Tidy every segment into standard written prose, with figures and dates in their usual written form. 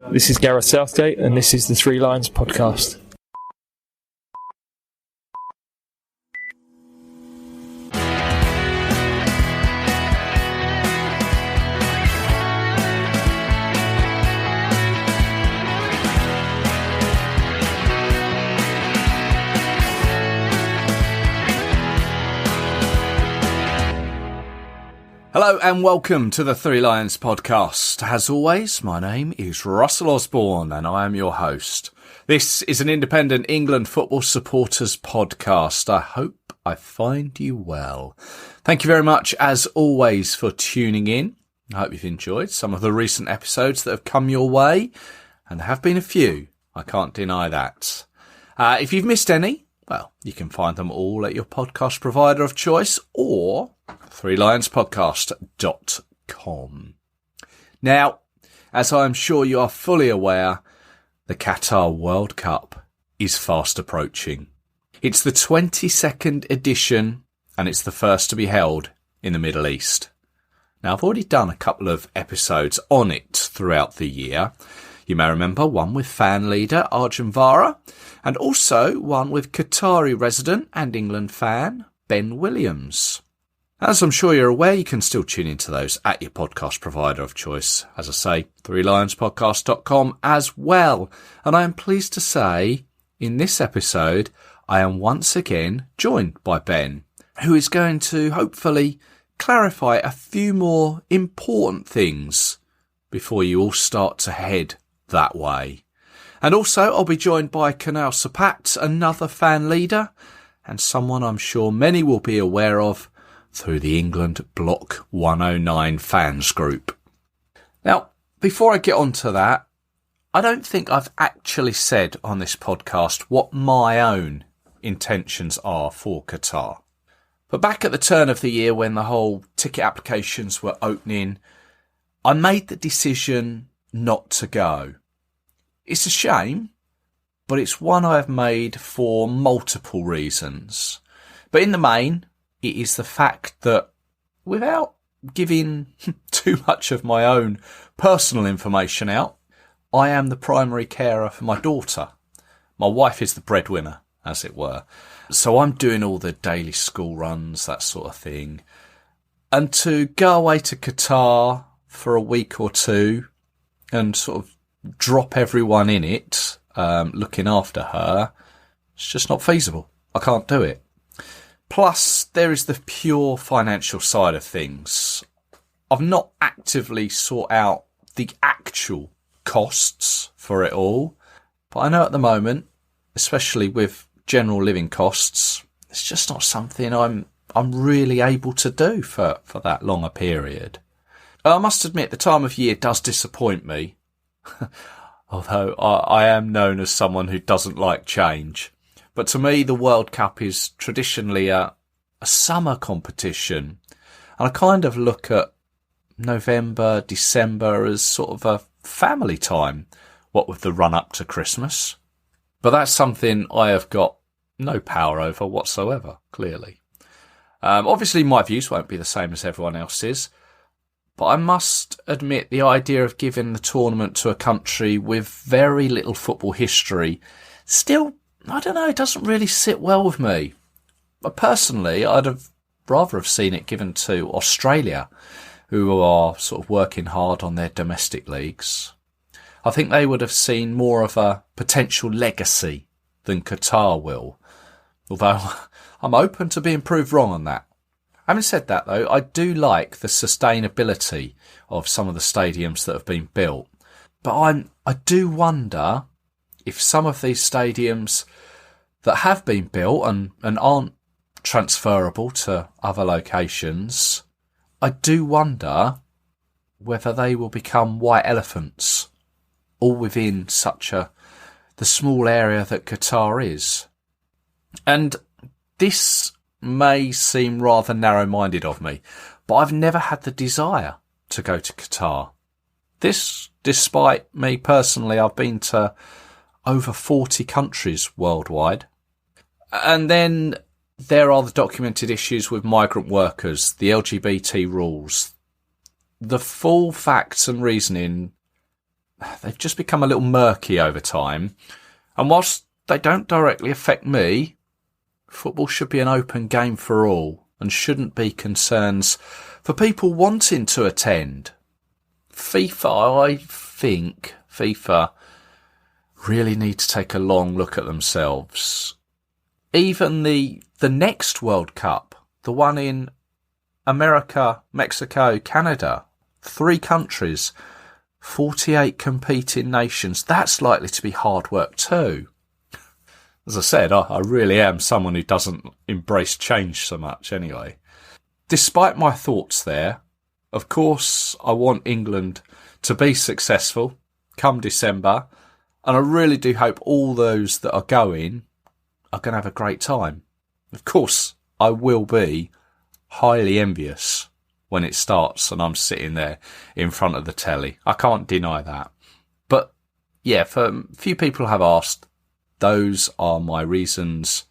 This is Gareth Southgate, and this is the Three Lions podcast. Hello and welcome to the Three Lions podcast. As always, my name is Russell Osborne and I am your host. This is an independent England football supporters podcast. I hope I find you well. Thank you very much, as always, for tuning in. I hope you've enjoyed some of the recent episodes that have come your way, and there have been a few. I can't deny that. If you've missed any, well, you can find them all at your podcast provider of choice or threelionspodcast.com. Now, as I'm sure you are fully aware, the Qatar World Cup is fast approaching. It's the 22nd edition and it's the first to be held in the Middle East. Now, I've already done a couple of episodes on it throughout the year. You may remember one with fan leader Arjun Vara and also one with Qatari resident and England fan Ben Williams. As I'm sure you're aware, you can still tune into those at your podcast provider of choice. As I say, threelionspodcast.com as well. And I am pleased to say, in this episode, I am once again joined by Ben, who is going to hopefully clarify a few more important things before you all start to head that way. And also, I'll be joined by Kunal Sapat, another fan leader, and someone I'm sure many will be aware of through the England Block 109 fans group. Now, before I get on to that, I don't think I've actually said on this podcast what my own intentions are for Qatar. But back at the turn of the year when the whole ticket applications were opening, I made the decision not to go. It's a shame, but it's one I've made for multiple reasons. But in the main, it is the fact that, without giving too much of my own personal information out, I am the primary carer for my daughter. My wife is the breadwinner, as it were. So I'm doing all the daily school runs, that sort of thing. And to go away to Qatar for a week or two and sort of drop everyone in it, looking after her, it's just not feasible. I can't do it. Plus, there is the pure financial side of things. I've not actively sought out the actual costs for it all, but I know at the moment, especially with general living costs, it's just not something I'm really able to do for that long a period. I must admit, the time of year does disappoint me, although I am known as someone who doesn't like change. But to me, the World Cup is traditionally a summer competition. And I kind of look at November, December as sort of a family time, what with the run up to Christmas. But that's something I have got no power over whatsoever, clearly. Obviously, my views won't be the same as everyone else's. But I must admit the idea of giving the tournament to a country with very little football history still, I don't know, it doesn't really sit well with me. But personally, I'd have rather have seen it given to Australia, who are sort of working hard on their domestic leagues. I think they would have seen more of a potential legacy than Qatar will, although I'm open to being proved wrong on that. Having said that, though, I do like the sustainability of some of the stadiums that have been built. But I do wonder if some of these stadiums that have been built and aren't transferable to other locations, I do wonder whether they will become white elephants, all within the small area that Qatar is. And this may seem rather narrow-minded of me, but I've never had the desire to go to Qatar. This, despite me personally, I've been to over 40 countries worldwide. And then there are the documented issues with migrant workers, the LGBT rules. The full facts and reasoning they've just become a little murky over time. And whilst they don't directly affect me, football should be an open game for all and shouldn't be concerns for people wanting to attend. I think FIFA really need to take a long look at themselves. Even the next World Cup, the one in America, Mexico, Canada, 3 countries, 48 competing nations, that's likely to be hard work too. As I said, I really am someone who doesn't embrace change so much anyway. Despite my thoughts there, of course, I want England to be successful come December, and I really do hope all those that are going are going to have a great time. Of course, I will be highly envious when it starts and I'm sitting there in front of the telly. I can't deny that. But yeah, for a few people have asked, those are my reasons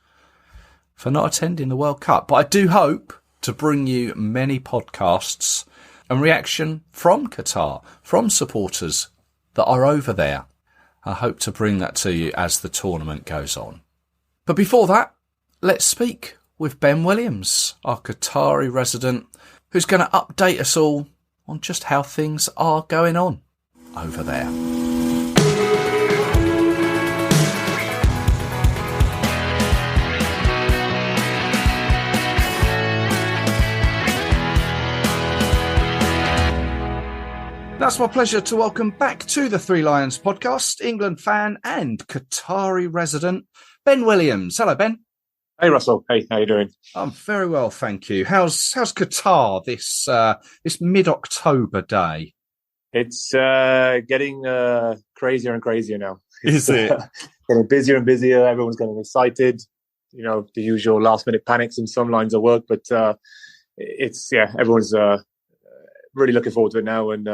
for not attending the World Cup. But I do hope to bring you many podcasts and reaction from Qatar, from supporters that are over there. I hope to bring that to you as the tournament goes on. But before that, let's speak with Ben Williams, our Qatari resident, who's going to update us all on just how things are going on over there. That's my pleasure to welcome back to the Three Lions podcast, England fan and Qatari resident, Ben Williams. Hello, Ben. Hey, Russell. Hey, how you doing? I'm very well, thank you. How's Qatar this mid-October day? It's getting crazier and crazier now. Is it? Getting busier and busier. Everyone's getting excited. You know, the usual last-minute panics in some lines of work, but everyone's really looking forward to it now, and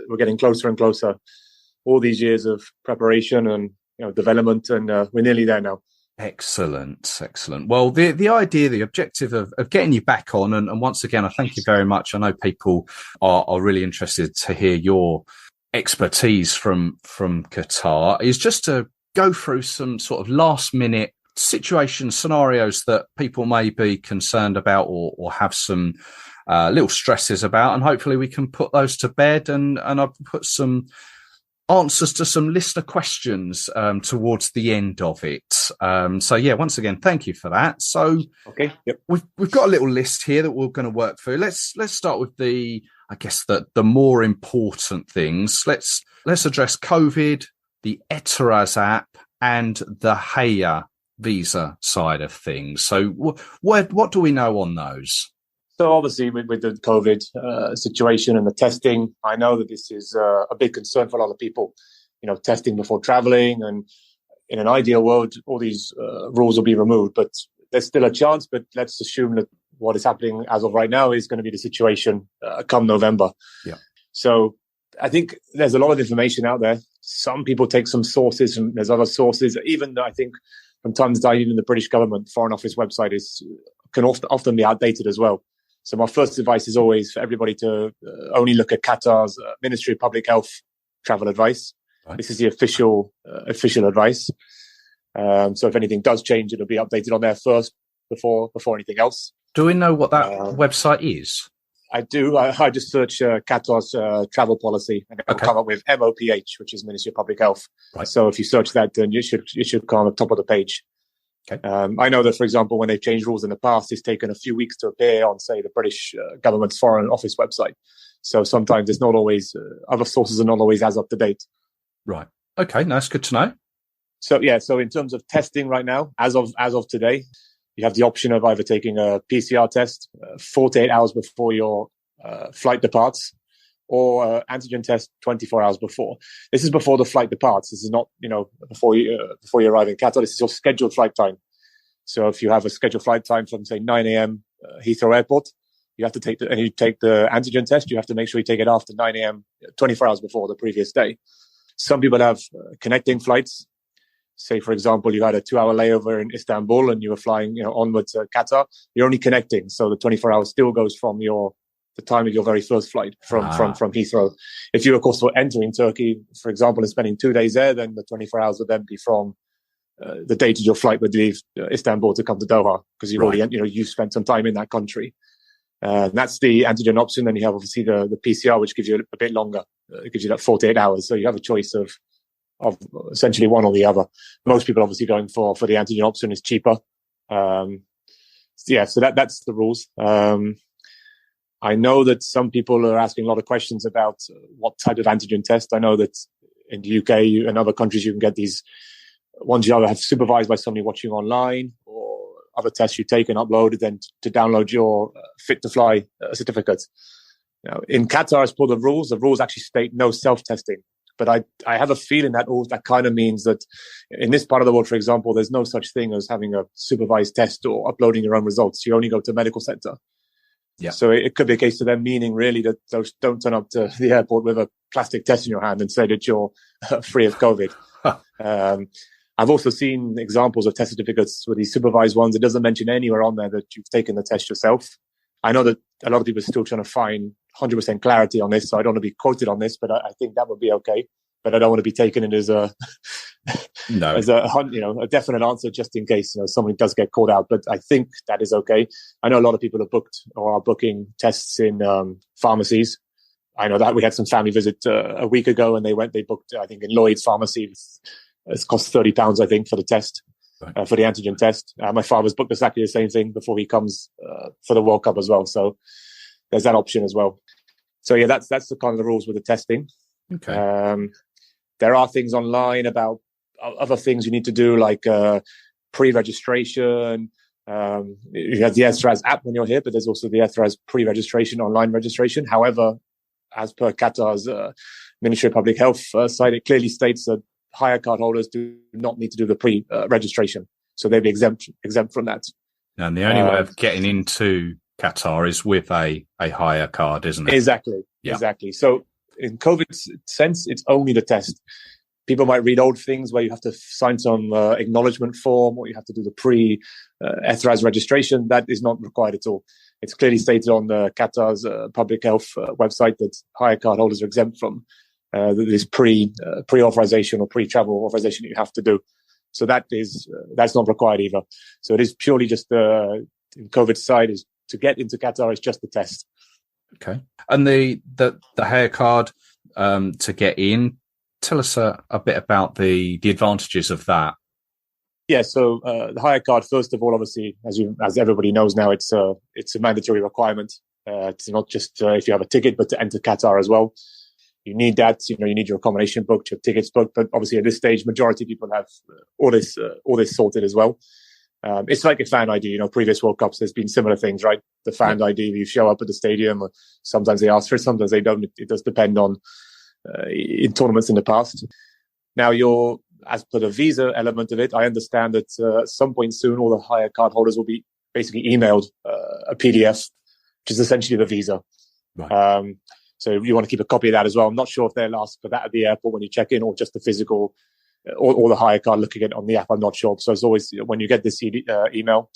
we're getting closer and closer. All these years of preparation and development, and we're nearly there now. Excellent. Well, the idea, the objective of getting you back on, and once again, I thank you very much. I know people are really interested to hear your expertise from Qatar, is just to go through some sort of last minute situations, scenarios that people may be concerned about or have some little stresses about, and hopefully we can put those to bed, and I'll put some answers to some listener questions towards the end of it. So yeah, once again, thank you for that. So okay, yep. We've got a little list here that we're going to work through. Let's start with the more important things. Let's address COVID, the Etaraz app, and the Haya visa side of things. So what do we know on those? So obviously with the COVID situation and the testing, I know that this is a big concern for a lot of people, testing before traveling. And in an ideal world, all these rules will be removed, but there's still a chance. But let's assume that what is happening as of right now is going to be the situation come November. Yeah. So I think there's a lot of information out there. Some people take some sources, and there's other sources. Even though I think from time to time, even the British government Foreign Office website can often be outdated as well. So my first advice is always for everybody to only look at Qatar's Ministry of Public Health travel advice. Right. This is the official advice. So if anything does change, it'll be updated on there first before anything else. Do we know what that website is? I do. I just search Qatar's travel policy, and it'll come up with MOPH, which is Ministry of Public Health. Right. So if you search that, then it should come on the top of the page. Okay. I know that, for example, when they've changed rules in the past, it's taken a few weeks to appear on, say, the British government's Foreign Office website. So sometimes it's not always, other sources are not always as up to date. Right. Okay. No, that's good to know. So in terms of testing right now, as of today, you have the option of either taking a PCR test 48 hours before your flight departs, or antigen test 24 hours before. This is before the flight departs. This is not, before you arrive in Qatar. This is your scheduled flight time. So if you have a scheduled flight time from, say, 9 a.m. Heathrow Airport, you have to take the antigen test. You have to make sure you take it after 9 a.m., 24 hours before the previous day. Some people have connecting flights. Say, for example, you had a 2-hour layover in Istanbul and you were flying, onward to Qatar. You're only connecting. So the 24 hours still goes from your the time of your very first flight from Heathrow. If you, of course, were entering Turkey, for example, and spending 2 days there, then the 24 hours would then be from the date of your flight would leave Istanbul to come to Doha, because you've already, you've spent some time in that country. That's the antigen option. Then you have obviously the PCR, which gives you a bit longer. It gives you that 48 hours. So you have a choice of essentially one or the other. Most people obviously going for the antigen option is cheaper. So that's the rules. I know that some people are asking a lot of questions about what type of antigen test. I know that in the UK and other countries, you can get these ones you either have supervised by somebody watching online, or other tests you take and upload, then to download your fit to fly certificate. Now, in Qatar, as per the rules actually state no self-testing. But I have a feeling that kind of means that in this part of the world, for example, there's no such thing as having a supervised test or uploading your own results. You only go to a medical center. Yeah. So it could be a case of them meaning really that those don't turn up to the airport with a plastic test in your hand and say that you're free of COVID. I've also seen examples of test certificates with these supervised ones. It doesn't mention anywhere on there that you've taken the test yourself. I know that a lot of people are still trying to find 100% clarity on this, so I don't want to be quoted on this, but I think that would be okay. But I don't want to be taken in as a a definite answer, just in case somebody does get called out. But I think that is okay. I know a lot of people have booked or are booking tests in pharmacies. I know that we had some family visit a week ago, and they booked, I think, in Lloyd's pharmacy. It's cost £30, I think, for the test, for the antigen test. My father's booked exactly the same thing before he comes for the World Cup as well. So there's that option as well. So yeah, that's the kind of the rules with the testing. Okay. There are things online about other things you need to do, like pre-registration. You have the Airthraz app when you're here, but there's also the Airthraz pre-registration, online registration. However, as per Qatar's Ministry of Public Health site, it clearly states that hire card holders do not need to do the pre-registration. So they'll be exempt from that. And the only way of getting into Qatar is with a hire card, isn't it? Exactly. Yeah. Exactly. So in COVID's sense, it's only the test. People might read old things where you have to sign some acknowledgement form, or you have to do the pre-Airthraz registration. That is not required at all. It's clearly stated on the Qatar's public health website that hire card holders are exempt from this pre-authorization or pre-travel authorization that you have to do. So that's not required either. So it is purely just in COVID side is to get into Qatar is just the test. Okay. And the hire card to get in, tell us a bit about the advantages of that. Yeah, so the hire card, first of all, obviously, as everybody knows now, it's a mandatory requirement. It's not just if you have a ticket, but to enter Qatar as well. You need that. You need your accommodation booked, your tickets booked. But obviously, at this stage, majority of people have all this sorted as does it's like a fan ID. Previous World Cups, there's been similar things, right? The fan ID, you show up at the stadium. Sometimes they ask for it, sometimes they don't. It does depend on in tournaments in the past. Now, as per the visa element of it, I understand that at some point soon, all the hire card holders will be basically emailed a PDF, which is essentially the visa. Right. So you want to keep a copy of that as well. I'm not sure if they'll ask for that at the airport when you check in, or just the physical, or the hire card looking at it on the app. I'm not sure. So it's always, when you get this email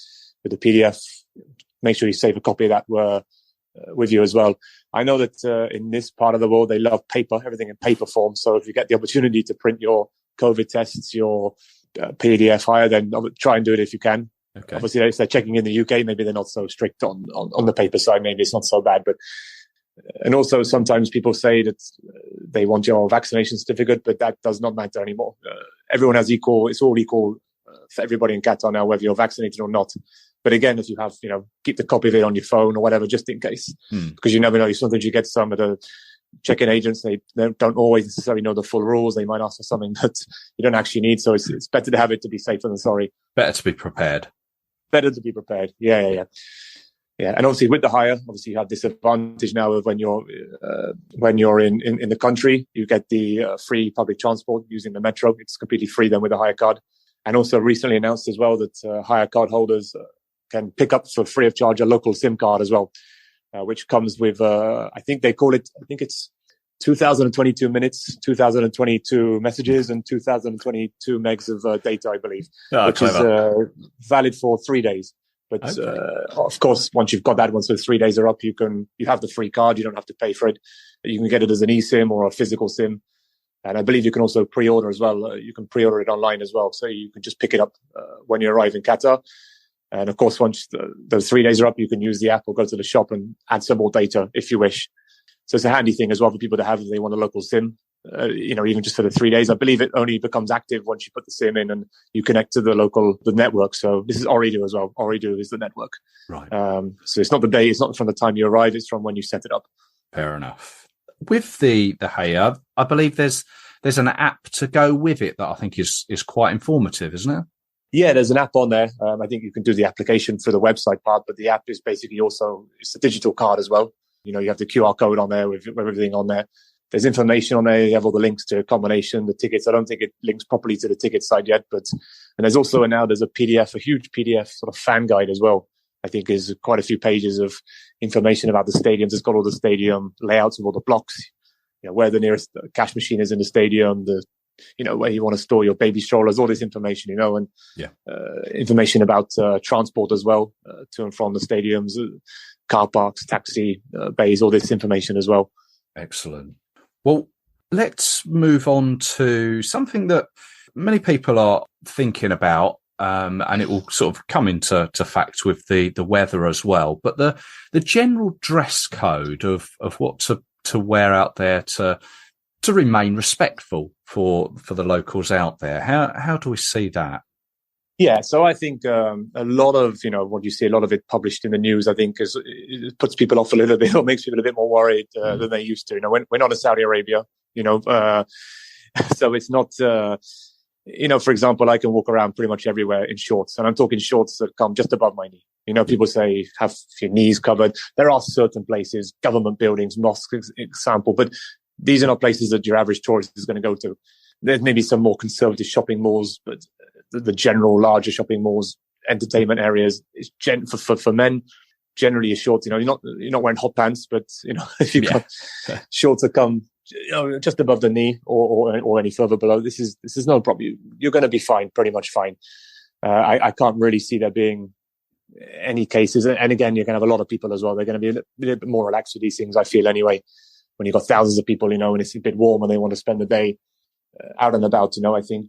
with the PDF, make sure you save a copy of that with you as well. I know that in this part of the world, they love paper, everything in paper form. So if you get the opportunity to print your COVID tests, your PDF hire, then try and do it if you can. Okay. Obviously, if they're checking in the UK, maybe they're not so strict on the paper side. Maybe it's not so bad. And also sometimes people say that they want your vaccination certificate, but that does not matter anymore. Everyone has it's all equal for everybody in Qatar now, whether you're vaccinated or not. But again, if you have, keep the copy of it on your phone or whatever, just in case, because you never know. Sometimes you get some of the check-in agents, they don't always necessarily know the full rules. They might ask for something that you don't actually need. So it's better to have it to be safer than sorry. Better to be prepared. Better to be prepared. Yeah. Yeah, and obviously with the hire, you have this advantage now of when you're in the country, you get the free public transport using the metro. It's completely free then with the hire card. And also recently announced as well that hire card holders can pick up for free of charge a local SIM card as well, which comes with I think it's 2022 minutes, 2022 messages, and 2022 megs of data, I believe, which clever. Is valid for 3 days. But of course, once you've got that, once the 3 days are up, you have the free card. You don't have to pay for it. You can get it as an eSIM or a physical SIM. And I believe you can also pre-order as well. You can pre-order it online as well. So you can just pick it up when you arrive in Qatar. And of course, once those 3 days are up, you can use the app or go to the shop and add some more data if you wish. So it's a handy thing as well for people to have if they want a local SIM. Even just for the 3 days. I believe it only becomes active once you put the SIM in and you connect to the network. So this is Ooredoo as well. Ooredoo is the network. Right. So it's not the day, it's not from the time you arrive, it's from when you set it up. Fair enough. With the Hayya, I believe there's an app to go with it that I think is quite informative, isn't it? Yeah, there's an app on there. I think you can do the application for the website part, but the app is basically it's a digital card as well. You have the QR code on there with everything on there. There's information on there. You have all the links to accommodation, the tickets. I don't think it links properly to the ticket side yet, and there's also there's a PDF, a huge PDF sort of fan guide as well. I think is quite a few pages of information about the stadiums. It's got all the stadium layouts of all the blocks, where the nearest cash machine is in the stadium, where you want to store your baby strollers, all this information, and information about transport as well, to and from the stadiums, car parks, taxi bays, all this information as well. Excellent. Well, let's move on to something that many people are thinking about, and it will sort of come into fact with the weather as well. But the general dress code of what to wear out there to remain respectful for the locals out there. How do we see that? Yeah, so I think a lot of, what you see, a lot of it published in the news, I think it puts people off a little bit or makes people a bit more worried than they used to. We're not in Saudi Arabia, so it's not, for example, I can walk around pretty much everywhere in shorts, and I'm talking shorts that come just above my knee. People say have your knees covered. There are certain places, government buildings, mosques, example, but these are not places that your average tourist is going to go to. There's maybe some more conservative shopping malls, but the general larger shopping malls, entertainment areas, is for men generally is shorts. You're not wearing hot pants, but if you've got shorts that come just above the knee or any further below, this is no problem. You're going to be fine, pretty much fine. I can't really see there being any cases. And again, you're going to have a lot of people as well. They're going to be a little bit more relaxed with these things, I feel, anyway. When you've got thousands of people, and it's a bit warm and they want to spend the day out and about, I think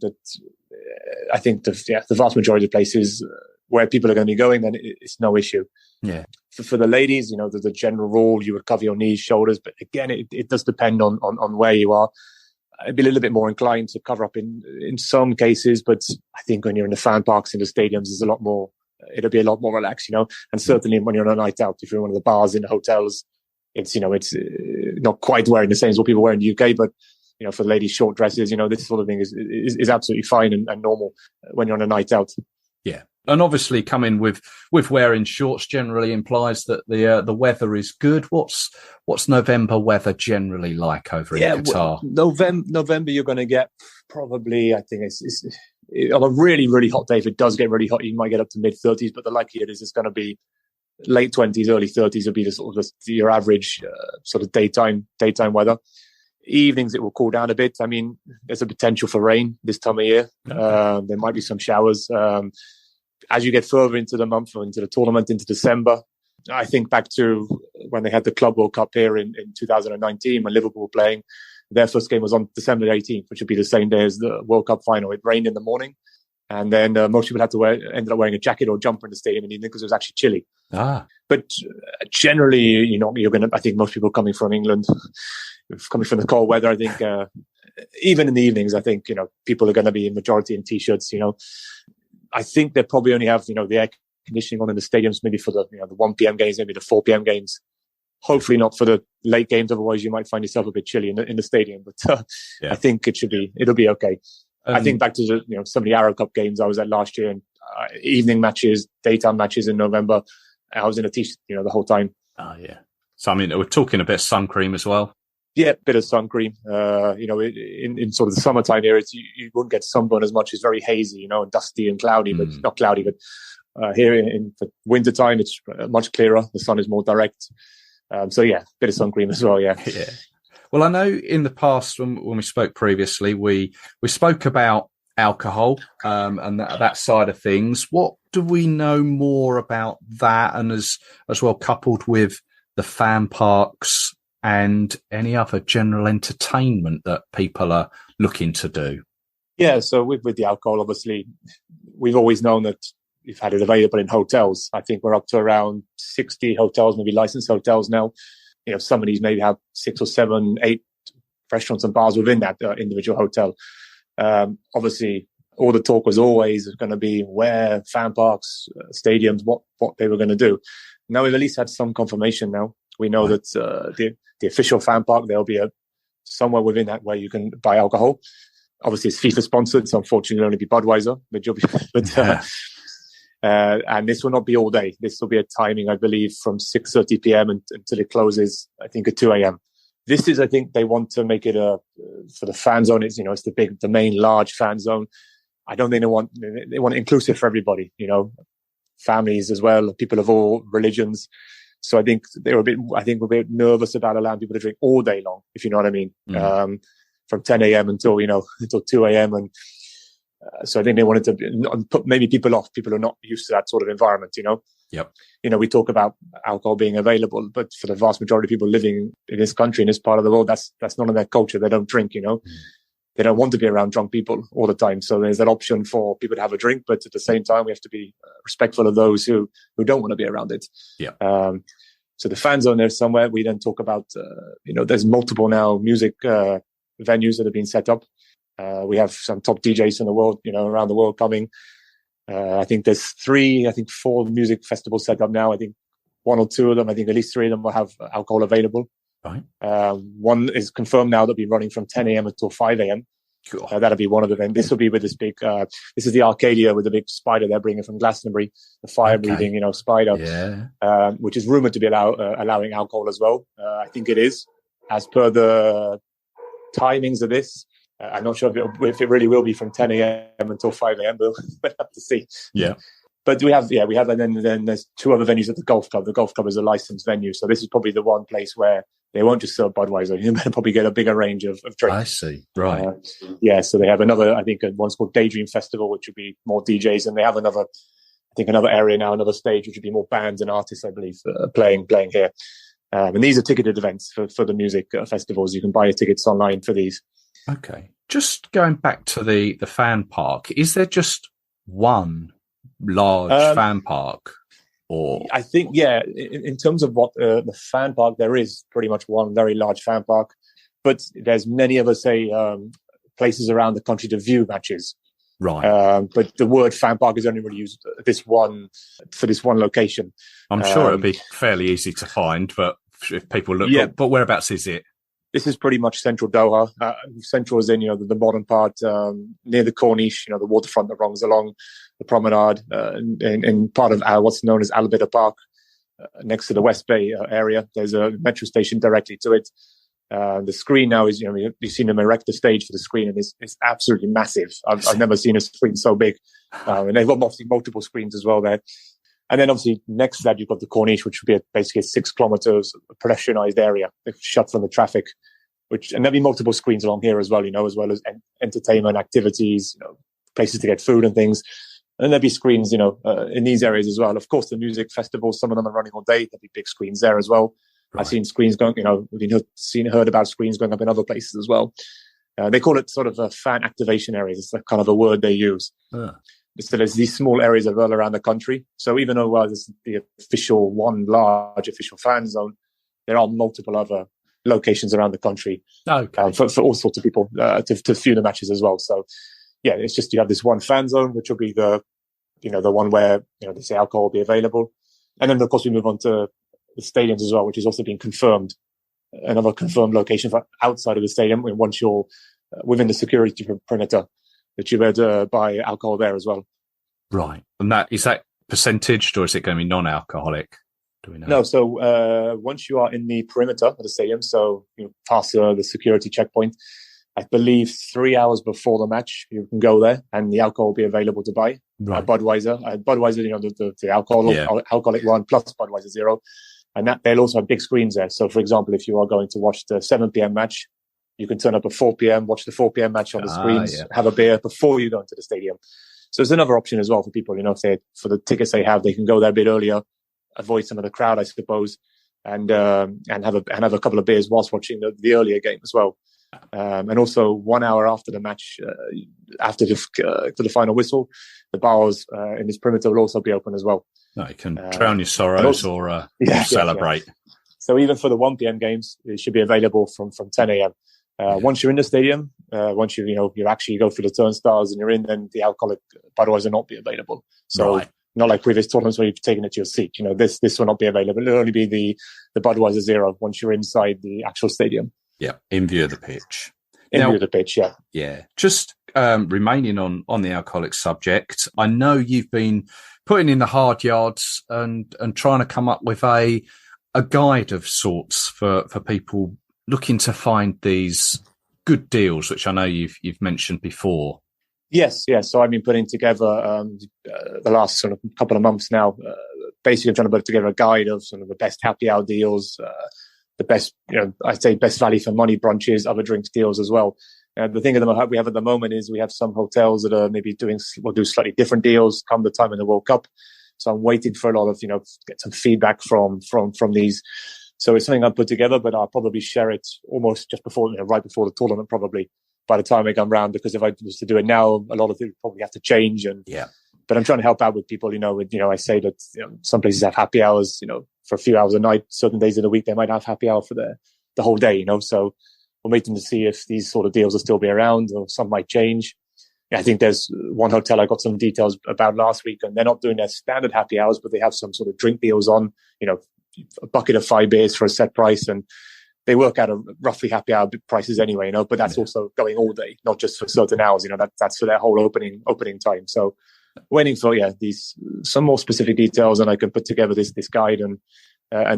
the vast majority of places where people are going to be going, then it's no issue. Yeah. For the ladies, the general rule, you would cover your knees, shoulders, but again, it does depend on where you are. I'd be a little bit more inclined to cover up in some cases, but I think when you're in the fan parks, in the stadiums, it'll be a lot more relaxed, and certainly when you're on a night out, if you're in one of the bars in the hotels, it's not quite wearing the same as what people wear in the UK, but for the ladies, short dresses, this sort of thing is absolutely fine and normal when you're on a night out. Yeah. And obviously coming with wearing shorts generally implies that the weather is good. What's November weather generally like over in Qatar? November you're going to get probably, I think it's on a really, really hot day. If it does get really hot, you might get up to mid-30s, but the likelihood is it's going to be late 20s, early 30s will be the sort of your average sort of daytime weather. Evenings it will cool down a bit. I mean, there's a potential for rain this time of year. There might be some showers. As you get further into the month or into the tournament, into December, I think back to when they had the Club World Cup here in 2019 when Liverpool were playing. Their first game was on December 18th, which would be the same day as the World Cup final. It rained in the morning. And then most people ended up wearing a jacket or jumper in the stadium in the evening because it was actually chilly. But generally, I think most people coming from England, coming from the cold weather, I think even in the evenings, I think, people are going to be in majority in T-shirts, I think they probably only have, the air conditioning on in the stadiums, maybe for the 1 p.m. games, maybe the 4 p.m. games. Hopefully not for the late games. Otherwise, you might find yourself a bit chilly in the stadium. But I think it'll be okay. I think back to some of the Arrow Cup games I was at last year, and evening matches, daytime matches in November. I was in a t-shirt, the whole time. Oh yeah. So I mean, we're talking a bit of sun cream as well. Yeah, a bit of sun cream. In sort of the summertime here, you wouldn't get sunburn as much. It's very hazy, and dusty and cloudy, but not cloudy. But here in the winter time, it's much clearer. The sun is more direct. So yeah, a bit of sun cream as well. Yeah. Yeah. Well, I know in the past when we spoke previously, we spoke about alcohol and that side of things. What do we know more about that, and as well coupled with the fan parks and any other general entertainment that people are looking to do? Yeah, so with the alcohol, obviously, we've always known that we've had it available in hotels. I think we're up to around 60 hotels, maybe licensed hotels now. Some of these maybe have 6 or 7, 8 restaurants and bars within that individual hotel. Obviously, all the talk was always going to be where fan parks, stadiums, what they were going to do. Now we've at least had some confirmation now. We know that the official fan park, there'll be somewhere within that where you can buy alcohol. Obviously, it's FIFA sponsored, so unfortunately, it'll only be Budweiser. And this will not be all day. This will be a timing, I believe, from 6:30 p.m. until it closes, I think, at 2 a.m. This is, I think, they want to make it for the fan zone. It's the main large fan zone. I don't think they want it inclusive for everybody. Families as well, people of all religions. So I think we're a bit nervous about allowing people to drink all day long, if you know what I mean. From 10 a.m. until 2 a.m. And so I think they wanted to put maybe people off, people who are not used to that sort of environment, Yep. We talk about alcohol being available, but for the vast majority of people living in this country, in this part of the world, that's not in their culture. They don't drink, They don't want to be around drunk people all the time. So there's that option for people to have a drink, but at the same time, we have to be respectful of those who don't want to be around it. Yeah. So the fan zone there somewhere. We then talk about, there's multiple now music venues that have been set up. We have some top DJs in the world, around the world coming. I think there's 4 music festivals set up now. I think 1 or 2 of them, I think at least 3 of them will have alcohol available. Right. One is confirmed now. They'll be running from 10 a.m. until 5 a.m. Cool. That'll be one of them. This will be with this big, this is the Arcadia with the big spider they're bringing from Glastonbury, the fire-breathing, spider, which is rumored to be allowing alcohol as well. I think it is, as per the timings of this. I'm not sure if it really will be from 10 a.m. until 5 a.m., but we'll have to see. Yeah. But we have, and then there's 2 other venues at the Golf Club. The Golf Club is a licensed venue. So this is probably the one place where they won't just serve Budweiser. You better probably get a bigger range of drinks. I see. Right. So they have another, I think one's called Daydream Festival, which would be more DJs. And they have another area now, another stage, which would be more bands and artists, I believe, playing here. And these are ticketed events for the music festivals. You can buy your tickets online for these. Okay. Just going back to the fan park, is there just one large fan park? Or I think, in terms of what the fan park, there is pretty much one very large fan park, but there's many other, places around the country to view matches. Right. But the word fan park is only really used for this one location. I'm sure it'll be fairly easy to find, but if people look, but whereabouts is it? This is pretty much central Doha. Central is in, the modern part, near the Corniche, the waterfront that runs along the promenade, in part of what's known as Al Bida Park, next to the West Bay area. There's a metro station directly to it. The screen now is, you've seen them erect the stage for the screen, and it's absolutely massive. I've never seen a screen so big. And they've got multiple screens as well there. And then obviously next to that, you've got the Corniche, which would be basically a 6 kilometers pedestrianised area shut from the traffic, and there'll be multiple screens along here as well, as well as entertainment activities, places to get food and things. And there'll be screens, in these areas as well. Of course, the music festivals, some of them are running all day. There'll be big screens there as well. Right. I've seen screens going, heard about screens going up in other places as well. They call it sort of a fan activation areas. It's kind of a word they use. So there's these small areas all around the country. So even though this is the one large official fan zone, there are multiple other locations around the country for all sorts of people to view the matches as well. So it's just you have this one fan zone, which will be the one where they say alcohol will be available, and then of course we move on to the stadiums as well, which has also been confirmed. Another confirmed location for outside of the stadium. Once you're within the security perimeter, that you better buy alcohol there as well. Right, and is that percentaged, or is it going to be non-alcoholic? Do we know? No, so once you are in the perimeter of the stadium, so past the security checkpoint, I believe 3 hours before the match, you can go there and the alcohol will be available to buy. Right. Budweiser, the alcoholic one plus Budweiser Zero. And that they'll also have big screens there. So, for example, if you are going to watch the 7 p.m. match, You can turn up at 4 p.m., watch the 4 p.m. match on the screens, have a beer before you go into the stadium. So it's another option as well for people. If for the tickets they have, they can go there a bit earlier, avoid some of the crowd, I suppose, and have a couple of beers whilst watching the earlier game as well. And also 1 hour after the match, after the final whistle, the bars in this perimeter will also be open as well. No, you can drown your sorrows or celebrate. Yeah. So even for the 1 p.m. games, it should be available from 10 a.m. Once you're in the stadium, once you actually go through the turnstiles and you're in, then the alcoholic Budweiser will not be available. So not like previous tournaments where you've taken it to your seat. This will not be available. It'll only be the Budweiser Zero once you're inside the actual stadium. Yeah, in view of the pitch. View of the pitch, yeah. Yeah. Just remaining on the alcoholic subject, I know you've been putting in the hard yards and trying to come up with a guide of sorts for people looking to find these good deals, which I know you've mentioned before. Yes. So I've been putting together the last sort of couple of months now, basically trying to put together a guide of sort of the best happy hour deals, the best, I'd say best value for money brunches, other drinks deals as well. The thing that we have at the moment is we have some hotels that are maybe will do slightly different deals come the time in the World Cup. So I'm waiting for a lot of, get some feedback from these. So it's something I've put together, but I'll probably share it almost just before, right before the tournament, probably by the time I come round, because if I was to do it now, a lot of things probably have to change. But I'm trying to help out with people, I say that some places have happy hours, for a few hours a night. Certain days of the week, they might have happy hour for the whole day, So we're waiting to see if these sort of deals will still be around or some might change. I think there's one hotel I got some details about last week, and they're not doing their standard happy hours, but they have some sort of drink deals on, a bucket of 5 beers for a set price, and they work out a roughly happy hour prices anyway, but that's also going all day, not just for certain hours, that's for their whole opening time. So waiting for, these, some more specific details, and I can put together this guide, and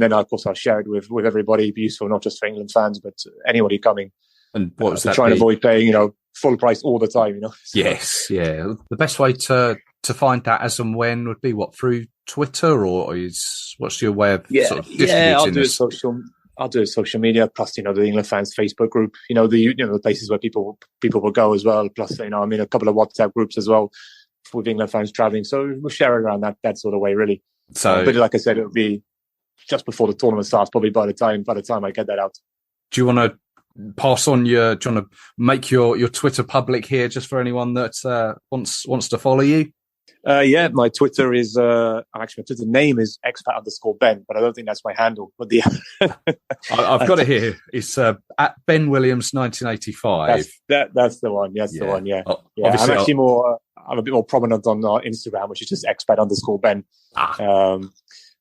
then of course I'll share it with everybody. It'd be useful, not just for England fans, but anybody coming. And what was that? Try and avoid paying, full price all the time, So, yes. Yeah. The best way to find that as and when would be through Twitter, or what's your way of sort of distributing this? I'll do social media, plus, the England fans Facebook group, the places where people will go as well. Plus, I'm in a couple of WhatsApp groups as well with England fans traveling. So we'll share it around that sort of way, really. So, but like I said, it'll be just before the tournament starts, probably by the time I get that out. Do you want to pass on do you want to make your Twitter public here, just for anyone that wants to follow you? My Twitter is actually my Twitter name is expat_Ben, but I don't think that's my handle. But I've got it here. It's at Ben Williams 1985. That's the one. Yes, the one. Yeah. Obviously, I'm actually I'm a bit more prominent on Instagram, which is just expat_Ben.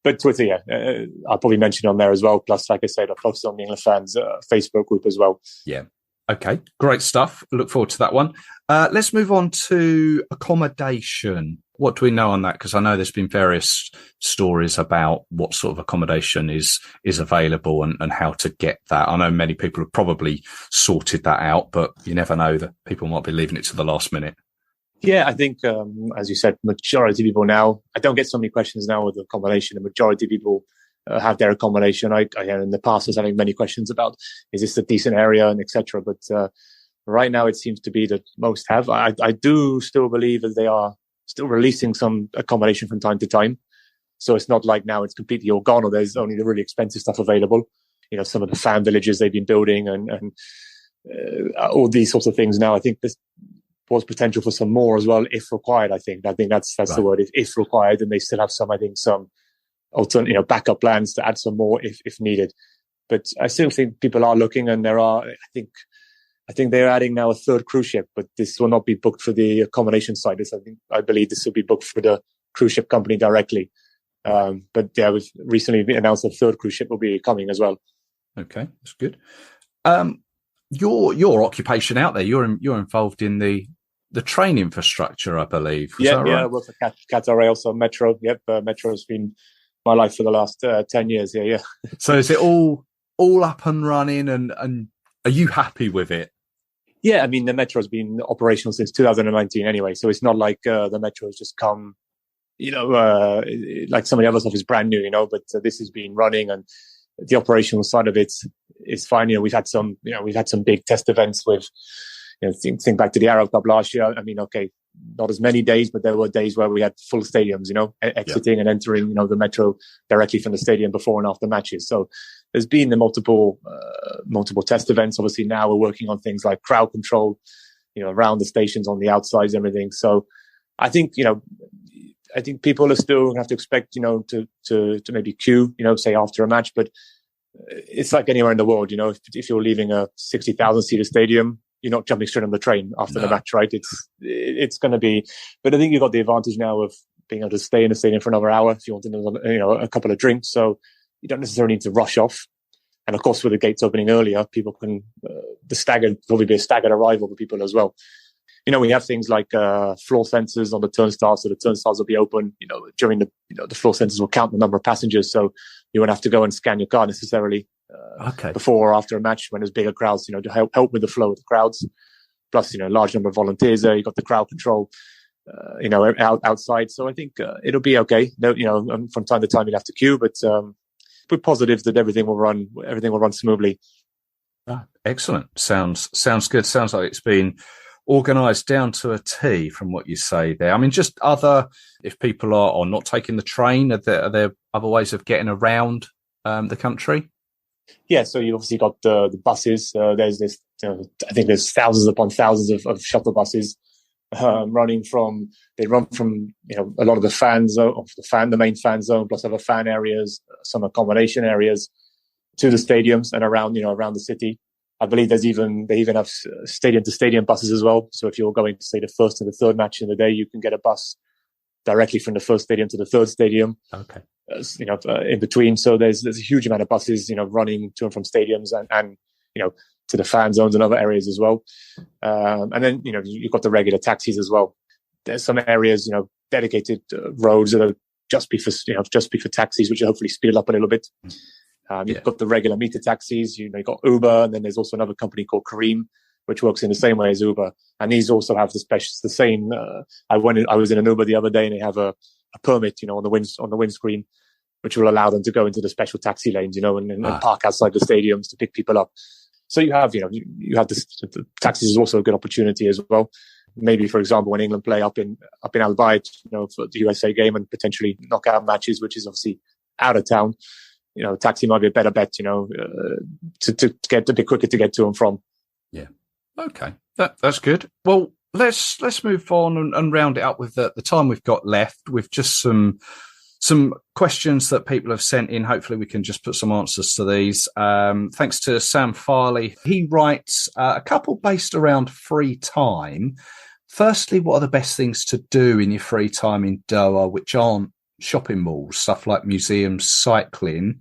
But Twitter, I'll probably mention on there as well. Plus, like I said, I've posted on the England fans Facebook group as well. Yeah. Okay. Great stuff. Look forward to that one. Let's move on to accommodation. What do we know on that? Because I know there's been various stories about what sort of accommodation is available and how to get that. I know many people have probably sorted that out, but you never know that people might be leaving it to the last minute. Yeah, I think, as you said, majority of people now, I don't get so many questions now with accommodation. The majority of people have their accommodation. I in the past was having many questions about, is this a decent area and etc. But right now it seems to be that most have. I do still believe that they are still releasing some accommodation from time to time. So it's not like now it's completely all gone or there's only the really expensive stuff available. Some of the fan villages they've been building and all these sorts of things now. I think there's was potential for some more as well, if required. I think that's right. The word. If required, and they still have some alternate, backup plans to add some more if needed. But I still think people are looking, and there are. I think they're adding now a third cruise ship, but this will not be booked for the accommodation side. I believe this will be booked for the cruise ship company directly. But yeah, we've recently announced a third cruise ship will be coming as well. Okay, that's good. Your occupation out there, you're involved in the train infrastructure, I believe. Yeah, I work for Qatar Rail, so Metro. Yep, Metro has been my life for the last 10 years. Yeah. So is it all up and running, and are you happy with it? Yeah, I mean, the Metro has been operational since 2019 anyway, so it's not like the Metro has just come, like some of the other stuff is brand new, but this has been running, and the operational side of it is fine. We've had some big test events with, think back to the Arab Cup last year. I mean, okay, not as many days, but there were days where we had full stadiums, exiting and entering, the metro directly from the stadium before and after matches. So there's been the multiple test events. Obviously now we're working on things like crowd control, around the stations, on the outsides, everything. So I think, people are still going to have to expect, to maybe queue, say after a match, but it's like anywhere in the world, if you're leaving a 60,000 seater stadium, you're not jumping straight on the train after the match, right? It's going to be, but I think you've got the advantage now of being able to stay in the stadium for another hour if you want a couple of drinks. So you don't necessarily need to rush off. And of course, with the gates opening earlier, people can, probably be a staggered arrival for people as well. We have things like floor sensors on the turnstiles, so the turnstiles will be open. During the floor sensors will count the number of passengers, so you won't have to go and scan your car necessarily before or after a match when there's bigger crowds. To help with the flow of the crowds. Plus, large number of volunteers there. You've got the crowd control, outside. So I think it'll be okay. From time to time you'll have to queue, but we're positive that everything will run smoothly. Excellent. Sounds good. Sounds like it's been organised down to a T from what you say there. I mean, just if people are not taking the train, are there other ways of getting around the country? Yeah, so you've obviously got the buses. There's this, I think there's thousands upon thousands of shuttle buses running from a lot of the fan zone, the main fan zone, plus other fan areas, some accommodation areas to the stadiums and around the city. I believe they even have stadium to stadium buses as well. So if you're going to say the first and the third match in the day, you can get a bus directly from the first stadium to the third stadium. Okay. In between. So there's a huge amount of buses, running to and from stadiums and to the fan zones and other areas as well. And then, you've got the regular taxis as well. There's some areas, dedicated roads that are just be for taxis, which will hopefully speed it up a little bit. You've got the regular meter taxis, you've got Uber, and then there's also another company called Kareem, which works in the same way as Uber. And these also have the same. I was in an Uber the other day, and they have a permit, on the windscreen, which will allow them to go into the special taxi lanes, and park outside the stadiums to pick people up. So you have, you have the taxis is also a good opportunity as well. Maybe, for example, when England play up in Al Bayt, for the USA game and potentially knockout matches, which is obviously out of town. Taxi might be a better bet, to get a bit quicker to get to and from. Yeah. Okay. That's good. Well, let's move on and round it up with the time we've got left with just some questions that people have sent in. Hopefully we can just put some answers to these. Thanks to Sam Farley. He writes a couple based around free time. Firstly, what are the best things to do in your free time in Doha, which aren't shopping malls, stuff like museums, cycling?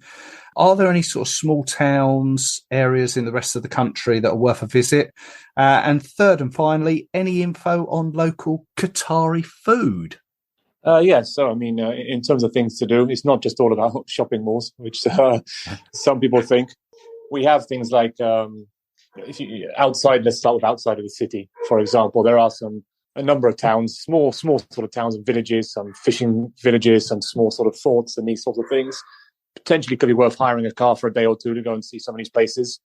Are there any sort of small towns, areas in the rest of the country that are worth a visit? And third and finally, any info on local Qatari food? Yeah, so I mean, in terms of things to do, it's not just all about shopping malls, which some people think. We have things like, let's start with outside of the city, for example. There are a number of towns, small sort of towns and villages, some fishing villages, some small sort of forts and these sorts of things. Potentially could be worth hiring a car for a day or two to go and see some of these places.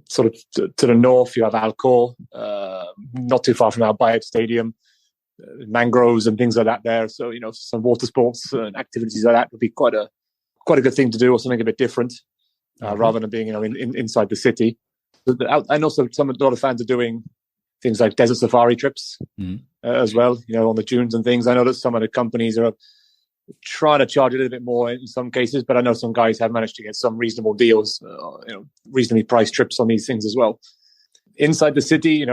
Sort of to the north, you have Al Khor, not too far from Al Bayt Stadium, mangroves and things like that there. So, some water sports and activities like that would be quite a good thing to do, or something a bit different, rather than being, inside the city. And also a lot of fans are doing things like desert safari trips as well, on the dunes and things. I know that some of the companies are trying to charge a little bit more in some cases, but I know some guys have managed to get some reasonable deals, reasonably priced trips on these things as well. Inside the city,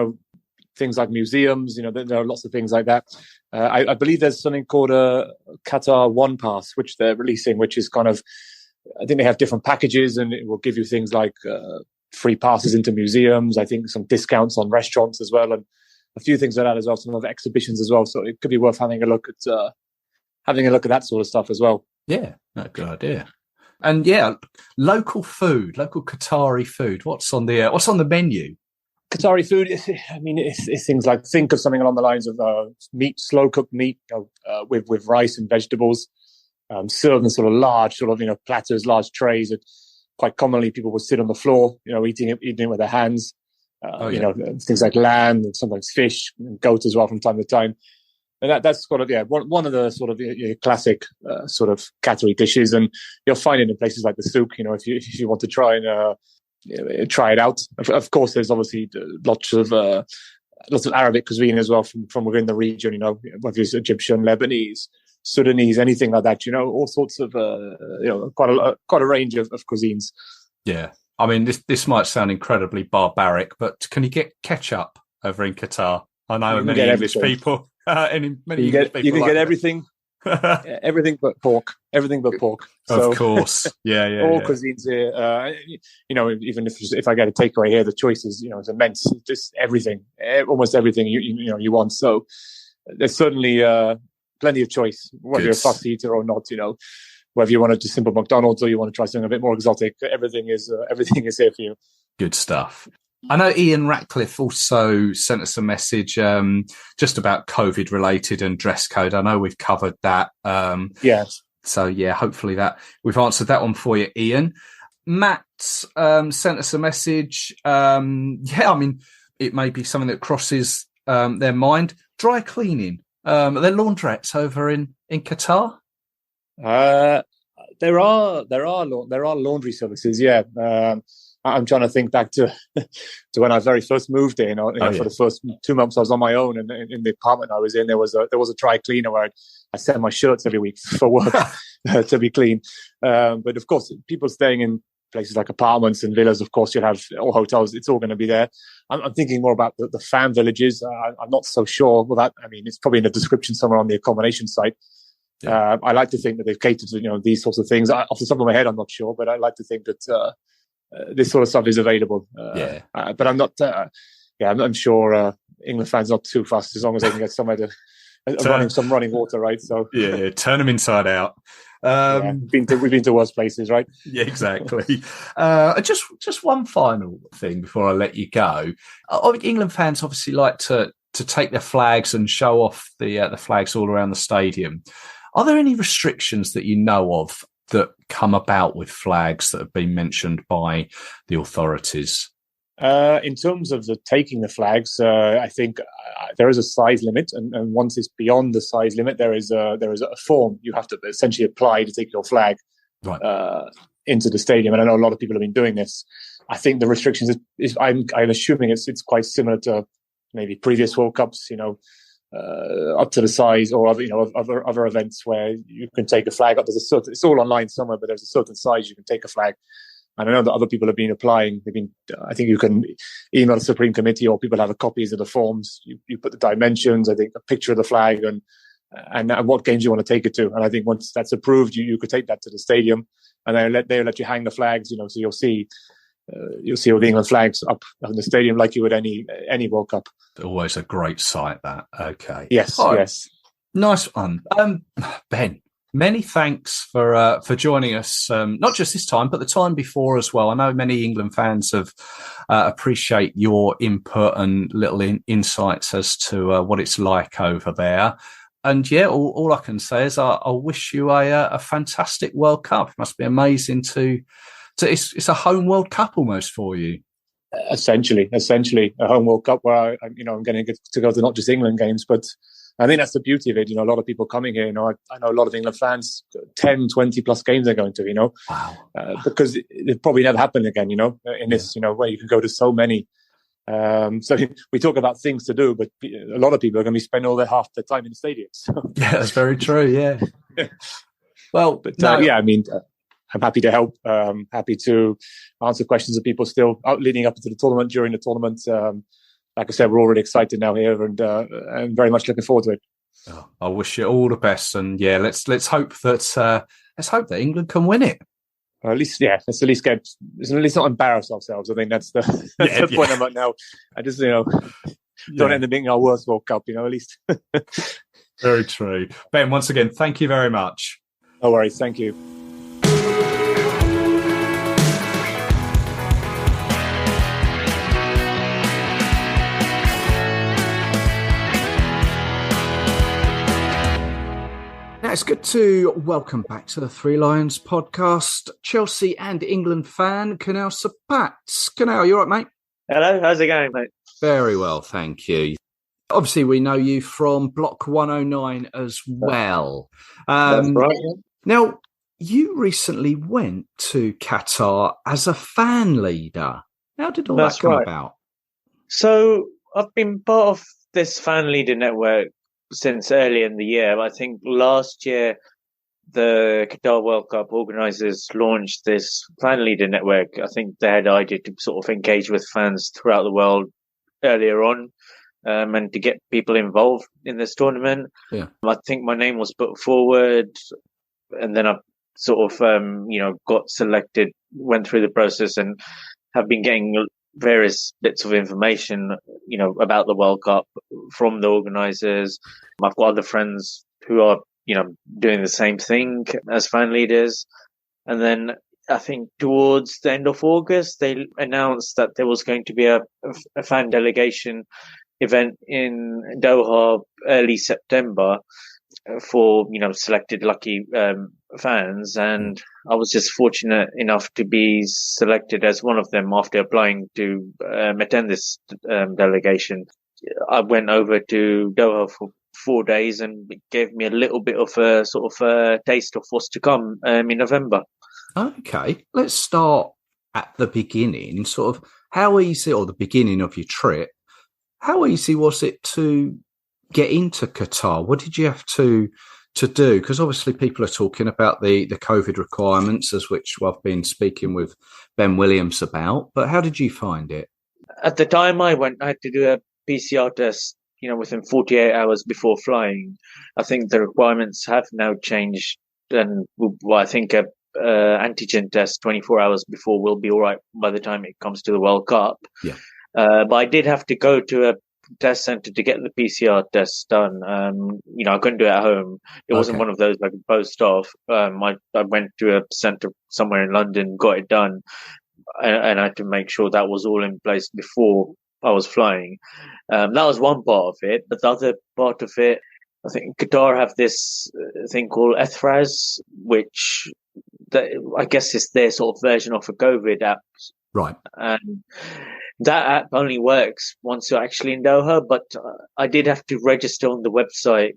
things like museums, there are lots of things like that. I believe there's something called a Qatar One Pass, which they're releasing, which is kind of, I think they have different packages, and it will give you things like free passes into museums. I think some discounts on restaurants as well, and a few things like that as well. Some other exhibitions as well. So it could be worth having a look at that sort of stuff as well. Yeah, good idea. And yeah, local food, local Qatari food. What's on the menu? Qatari food, it's things like, think of something along the lines of meat, slow cooked meat, with rice and vegetables, served in sort of large, platters, large trays. quite commonly people would sit on the floor, eating it with their hands. Things like lamb and sometimes fish and goat as well from time to time. And that's sort of one of the sort of classic sort of Qatari dishes, and you'll find it in places like the souk. If you want to try and try it out. Of course, there's obviously lots of Arabic cuisine as well from within the region. Whether it's Egyptian, Lebanese, Sudanese, anything like that. All sorts of quite a range of cuisines. Yeah. I mean, this might sound incredibly barbaric, but can you get ketchup over in Qatar? I know many English people. You can get everything, everything but pork. Everything but pork. Of course, yeah. All cuisines here. Even if I get a takeaway here, the choice is it's immense. Just everything, almost everything you want. So there's certainly plenty of choice, whether you're a fast eater or not. Whether you want to do simple McDonald's or you want to try something a bit more exotic, everything is here for you. Good stuff. I know Ian Ratcliffe also sent us a message just about COVID related and dress code. I know we've covered that. Yes. So yeah, hopefully that we've answered that one for you, Ian. Matt sent us a message. I mean, it may be something that crosses their mind. Dry cleaning. Are there laundrettes over in Qatar? There are laundry services. Yeah. I'm trying to think back to when I very first moved in. For the first 2 months I was on my own, and in the apartment I was in, there was a dry cleaner where I sent my shirts every week for work to be clean. But of course, people staying in places like apartments and villas, of course, you'll have, or hotels. It's all going to be there. I'm thinking more about the fan villages. I'm not so sure. Well, that, I mean, it's probably in the description somewhere on the accommodation site. Yeah. I like to think that they've catered to these sorts of things. Off the top of my head, I'm not sure, but I like to think that this sort of stuff is available. But I'm not. I'm sure England fans not too fast as long as they can get somewhere to running water, right? So turn them inside out. We've been to worse places, right? Yeah, exactly. Just one final thing before I let you go. England fans obviously like to take their flags and show off the flags all around the stadium. Are there any restrictions that you know of that come about with flags that have been mentioned by the authorities? In terms of taking the flags, I think there is a size limit, and once it's beyond the size limit, there is a form you have to essentially apply to take your flag into the stadium. And I know a lot of people have been doing this. I think the restrictions I'm assuming it's quite similar to maybe previous World Cups, up to the size, or other events where you can take a flag up. It's all online somewhere, but there's a certain size you can take a flag. And I know that other people have been applying. I think you can email the Supreme Committee, or people have copies of the forms. You put the dimensions, I think a picture of the flag, and what games you want to take it to. And I think once that's approved, you could take that to the stadium, and they'll let you hang the flags. So you'll see all the England flags up in the stadium like you would any World Cup. Always a great sight, that. Okay. Yes, yes. Nice one. Ben, many thanks for joining us, not just this time, but the time before as well. I know many England fans have appreciate your input and little insights as to what it's like over there. And yeah, all I can say is I wish you a fantastic World Cup. It must be amazing it's a home World Cup almost for you. Essentially a home World Cup where I'm going to get to go to not just England games, but I think that's the beauty of it. A lot of people coming here. I know a lot of England fans, 10, 20 plus games they're going to. Wow. Because it probably never happened again. In this, where you can go to so many. So we talk about things to do, but a lot of people are going to be spending all half their time in the stadium. So. Yeah, that's very true. Yeah. Well, but I'm happy to help. Happy to answer questions of people still leading up into the tournament, during the tournament. Like I said, we're already excited now here, and very much looking forward to it. Oh, I wish you all the best, and yeah, let's hope that England can win it. Or at least, let's at least not embarrass ourselves. I think that's the point I'm at now. I just don't end up being our worst World Cup. At least. Very true, Ben. Once again, thank you very much. No worries. Thank you. Now, it's good to welcome back to the Three Lions podcast, Chelsea and England fan, Kunal Sapat. Kunal, you all right, mate? Hello, how's it going, mate? Very well, thank you. Obviously, we know you from Block 109 as well. That's right. Yeah. Now, you recently went to Qatar as a fan leader. How did all that come about? So, I've been part of this fan leader network since early in the year. I think last year, the Qatar World Cup organisers launched this fan leader network. I think they had the idea to sort of engage with fans throughout the world earlier on, and to get people involved in this tournament. Yeah. I think my name was put forward, and then I sort of, got selected, went through the process, and have been getting various bits of information, about the World Cup from the organisers. I've got other friends who are, doing the same thing as fan leaders. And then I think towards the end of August, they announced that there was going to be a fan delegation event in Doha early September for, selected lucky fans. And I was just fortunate enough to be selected as one of them after applying to attend this delegation. I went over to Doha for 4 days, and it gave me a little bit of a sort of a taste of what's to come in November. Okay, let's start at the beginning. Sort of how easy, or the beginning of your trip, how easy was it to get into Qatar? What did you have to do? Because obviously people are talking about the COVID requirements, as which I've been speaking with Ben Williams about. But how did you find it? At the time I went, I had to do a PCR test, within 48 hours before flying. I think the requirements have now changed, and I think a antigen test 24 hours before will be all right by the time it comes to the World Cup. Yeah. But I did have to go to a test center to get the PCR test done. I couldn't do it at home. It wasn't one of those I could post off. I went to a center somewhere in London, got it done, and I had to make sure that was all in place before I was flying. That was one part of it, but the other part of it, I think Qatar have this thing called Ethraz, which I guess is their sort of version of a COVID app. Right. And that app only works once you're actually in Doha, but I did have to register on the website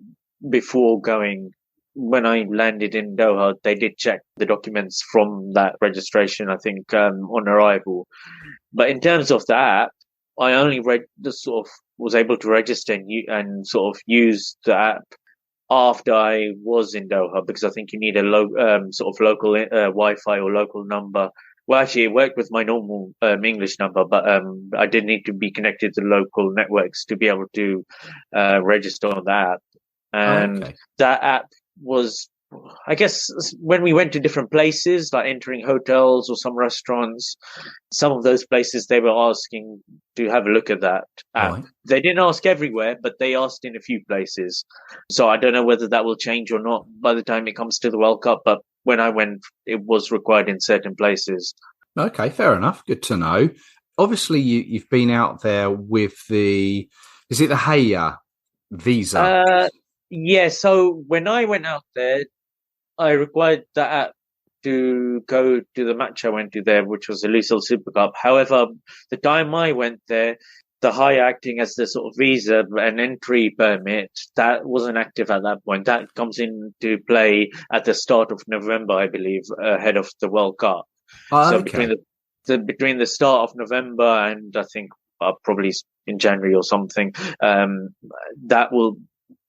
before going. When I landed in Doha, they did check the documents from that registration, I think, on arrival. But in terms of the app, I only was able to register and sort of use the app after I was in Doha, because I think you need a sort of local Wi-Fi or local number. Well, actually, it worked with my normal English number, but I did need to be connected to local networks to be able to register on the app. And that app was, I guess, when we went to different places, like entering hotels or some restaurants, some of those places they were asking to have a look at that app. Right. They didn't ask everywhere, but they asked in a few places. So I don't know whether that will change or not by the time it comes to the World Cup, but when I went, it was required in certain places. Okay, fair enough. Good to know. Obviously, you've been out there with is it the Haya visa? Yeah, so when I went out there, I required the app to go to the match I went to there, which was the Lusail Super Cup. However, the time I went there, the Haya acting as the sort of visa and entry permit, that wasn't active at that point. That comes into play at the start of November, I believe, ahead of the World Cup. So between the start of November and I think probably in January or something, that will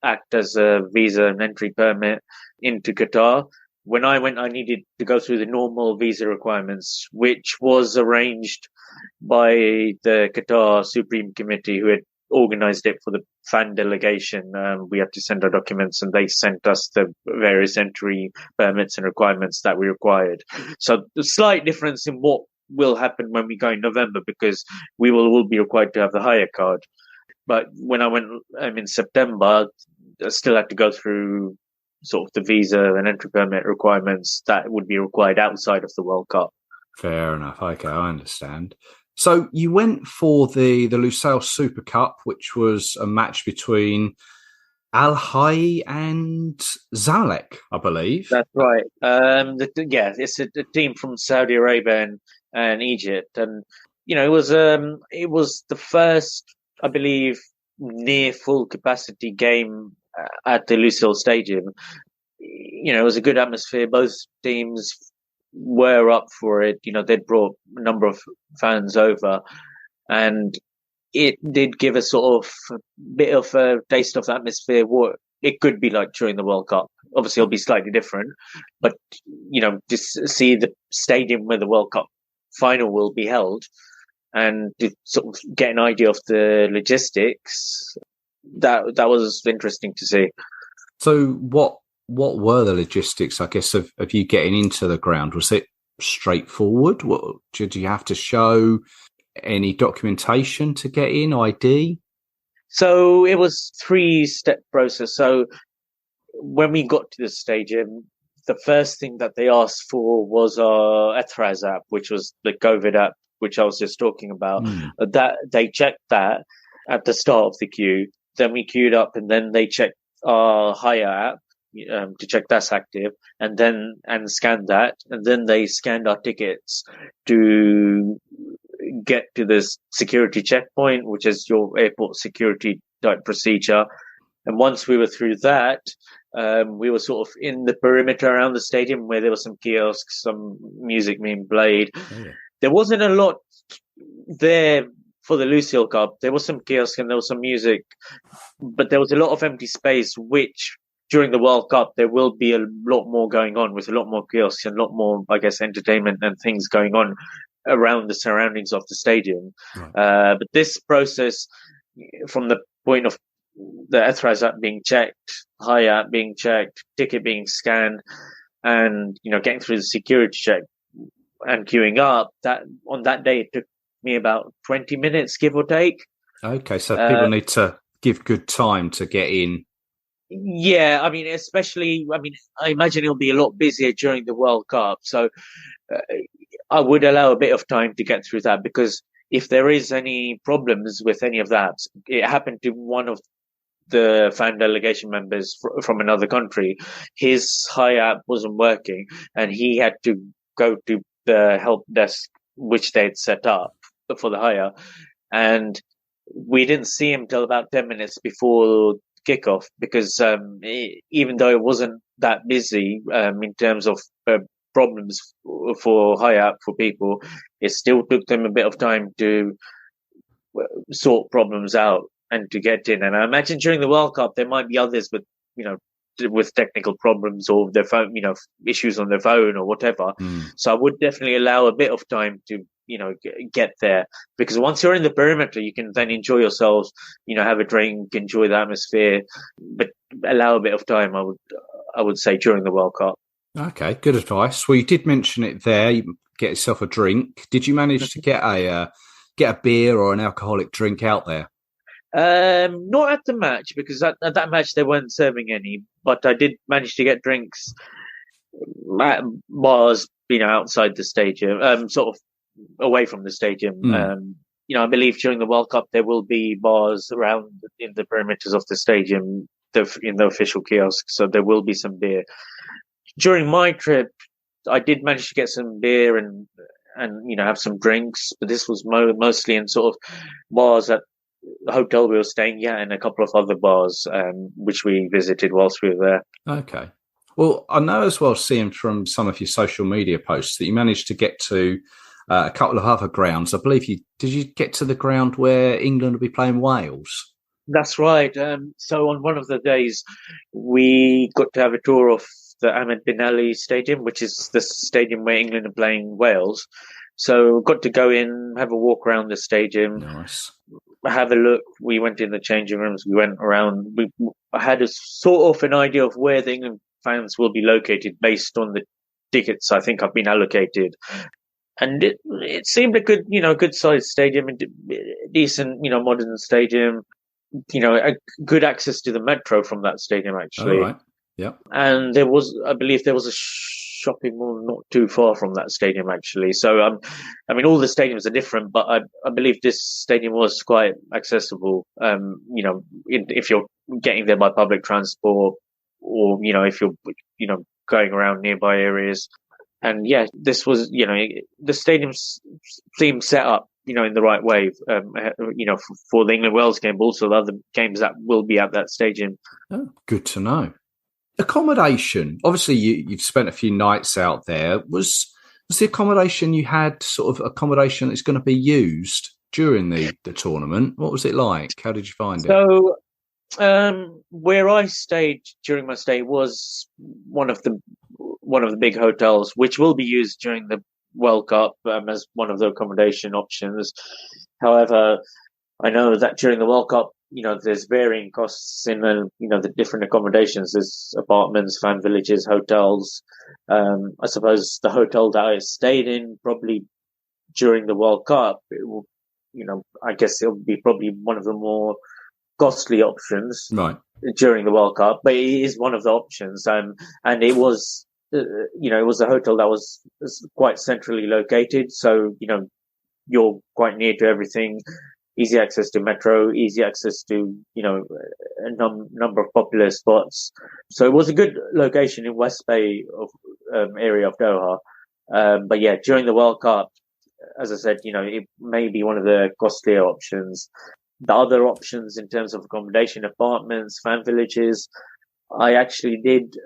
act as a visa and entry permit into Qatar. When I went, I needed to go through the normal visa requirements, which was arranged by the Qatar Supreme Committee, who had organized it for the fan delegation. We had to send our documents, and they sent us the various entry permits and requirements that we required. So the slight difference in what will happen when we go in November, because we will be required to have the hire card. But when I went in September, I still had to go through sort of the visa and entry permit requirements that would be required outside of the World Cup. Fair enough. Okay, I understand. So you went for the Lusail Super Cup, which was a match between Al Hayy and Zalek, I believe. That's right. It's a team from Saudi Arabia and Egypt, and it was the first, I believe, near full capacity game at the Lusail Stadium. It was a good atmosphere. Both teams were up for it. They'd brought a number of fans over, and it did give a sort of a bit of a taste of atmosphere what it could be like during the World Cup. Obviously, it'll be slightly different, but just see the stadium where the World Cup final will be held, and to sort of get an idea of the logistics. That was interesting to see. So, what were the logistics? I guess of you getting into the ground? Was it straightforward? What did you have to show? Any documentation to get in? ID? So it was 3-step process. So when we got to the stadium, the first thing that they asked for was our Ethraz app, which was the COVID app, which I was just talking about. That they checked that at the start of the queue. Then we queued up, and then they checked our Hire app to check that's active, and scanned that, and then they scanned our tickets to get to this security checkpoint, which is your airport security type procedure. And once we were through that, we were sort of in the perimeter around the stadium where there were some kiosks, some music being played. Oh, yeah. There wasn't a lot there for the Lusail Cup. There was some kiosks and there was some music, but there was a lot of empty space, which during the World Cup, there will be a lot more going on, with a lot more kiosks and a lot more, I guess, entertainment and things going on around the surroundings of the stadium. Right. But this process, from the point of the Ethraz app being checked, High app being checked, ticket being scanned, and getting through the security check and queuing up, that on that day it took me about 20 minutes, give or take. Okay, so people need to give good time to get in. Yeah, I imagine it'll be a lot busier during the World Cup, so I would allow a bit of time to get through that, because if there is any problems with any of that, it happened to one of the fan delegation members from another country. His High app wasn't working, and he had to go to the help desk which they'd set up for the Hire, and we didn't see him till about 10 minutes before kickoff, because even though it wasn't that busy in terms of problems for High app for people, it still took them a bit of time to sort problems out and to get in. And I imagine during the World Cup there might be others with technical problems or their phone, issues on their phone or whatever. So I would definitely allow a bit of time to get there, because once you're in the perimeter, you can then enjoy yourselves, have a drink, enjoy the atmosphere, but allow a bit of time, I would say, during the World Cup. Okay, good advice. Well, you did mention it there. You get yourself a drink. Did you manage to get a beer or an alcoholic drink out there? Not at the match, because at that match they weren't serving any. But I did manage to get drinks at bars, outside the stadium, sort of away from the stadium. I believe during the World Cup there will be bars around in the perimeters of the stadium, in the official kiosks, so there will be some beer. During my trip, I did manage to get some beer and have some drinks, but this was mostly in sort of bars at the hotel we were staying at, and a couple of other bars which we visited whilst we were there. Okay. Well, I know as well, seeing from some of your social media posts, that you managed to get to a couple of other grounds. I believe did you get to the ground where England will be playing Wales? That's right. So on one of the days, we got to have a tour of the Ahmed Bin Ali Stadium, which is the stadium where England are playing Wales. So got to go in, have a walk around the stadium. Nice. Have a look. We went in the changing rooms. We went around. I had a sort of an idea of where the England fans will be located based on the tickets I think I've been allocated. And it seemed a good, good sized stadium, decent, modern stadium, a good access to the metro from that stadium, actually. All right. Yeah. And I believe there was a shopping mall not too far from that stadium, actually. So, I mean, all the stadiums are different, but I believe this stadium was quite accessible. If you're getting there by public transport, or if you're going around nearby areas. And yeah, this was, the stadium seemed set up, in the right way, for the England-Wales game, but also the other games that will be at that stadium. Oh, good to know. Accommodation. Obviously, you've spent a few nights out there. Was the accommodation you had sort of accommodation that's going to be used during the tournament? What was it like? How did you find it? So, where I stayed during my stay was one of the big hotels, which will be used during the World Cup as one of the accommodation options. However, I know that during the World Cup, there's varying costs in the different accommodations. There's apartments, fan villages, hotels. I suppose the hotel that I stayed in probably during the World Cup, I guess it would be probably one of the more costly options during the World Cup, but it is one of the options. And it was, it was a hotel that was quite centrally located. So, you're quite near to everything. Easy access to metro, easy access to, a number of popular spots. So it was a good location in West Bay area of Doha. But yeah, during the World Cup, as I said, it may be one of the costlier options. The other options in terms of accommodation, apartments, fan villages, I actually did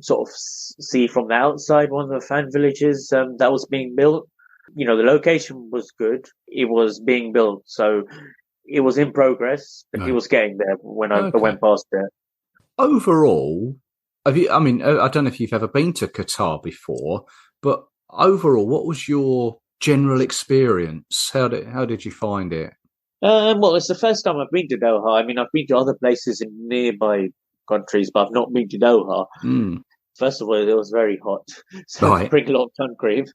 sort of see from the outside one of the fan villages that was being built. The location was good. It was being built, so it was in progress, but it was getting there when I went past there. Overall, I don't know if you've ever been to Qatar before, but overall, what was your general experience? How did you find it? Well, it's the first time I've been to Doha. I mean, I've been to other places in nearby countries, but I've not been to Doha. First of all, it was very hot, so bring a lot of sun cream.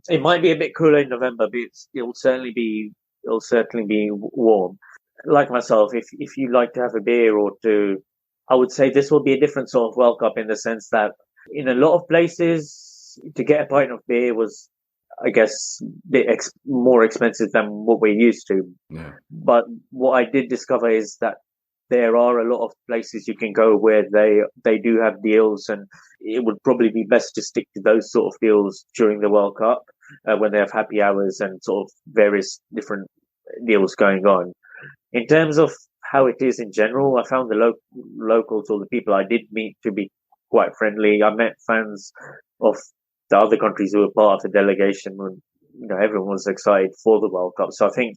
It might be a bit cooler in November, but it'll certainly be warm. Like myself, if you like to have a beer or two, I would say this will be a different sort of World Cup in the sense that in a lot of places, to get a pint of beer was, I guess, a bit more expensive than what we're used to. Yeah. But what I did discover is that there are a lot of places you can go where they do have deals, and it would probably be best to stick to those sort of deals during the World Cup when they have happy hours and sort of various different deals going on. In terms of how it is in general, I found the locals or the people I did meet to be quite friendly. I met fans of the other countries who were part of the delegation when everyone was excited for the World Cup. So I think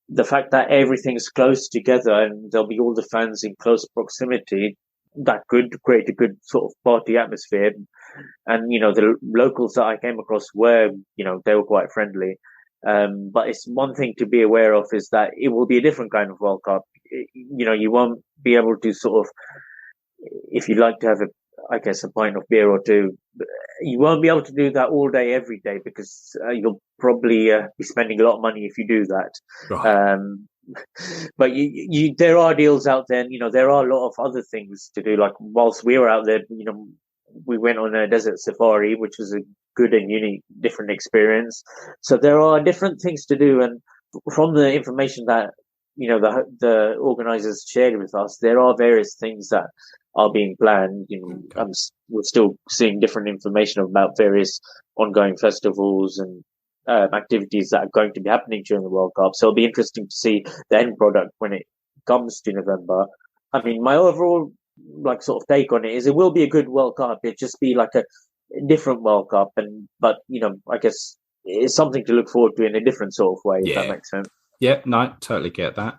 the fact that everything's close together and there'll be all the fans in close proximity, that could create a good sort of party atmosphere. And, the locals that I came across were, they were quite friendly. But it's one thing to be aware of is that it will be a different kind of World Cup. You won't be able to sort of, if you like to have a pint of beer or two, you won't be able to do that all day, every day, because you'll probably be spending a lot of money if you do that. Right. But there are deals out there, and, there are a lot of other things to do. Like whilst we were out there, we went on a desert safari, which was a good and unique, different experience. So there are different things to do. And from the information that, the organizers shared with us, there are various things that are being planned. We're still seeing different information about various ongoing festivals and activities that are going to be happening during the World Cup. So it'll be interesting to see the end product when it comes to November. I mean, my overall sort of take on it is it will be a good World Cup. It'll just be like a different World Cup, but I guess it's something to look forward to in a different sort of way. If that makes sense. Yeah, no, totally get that.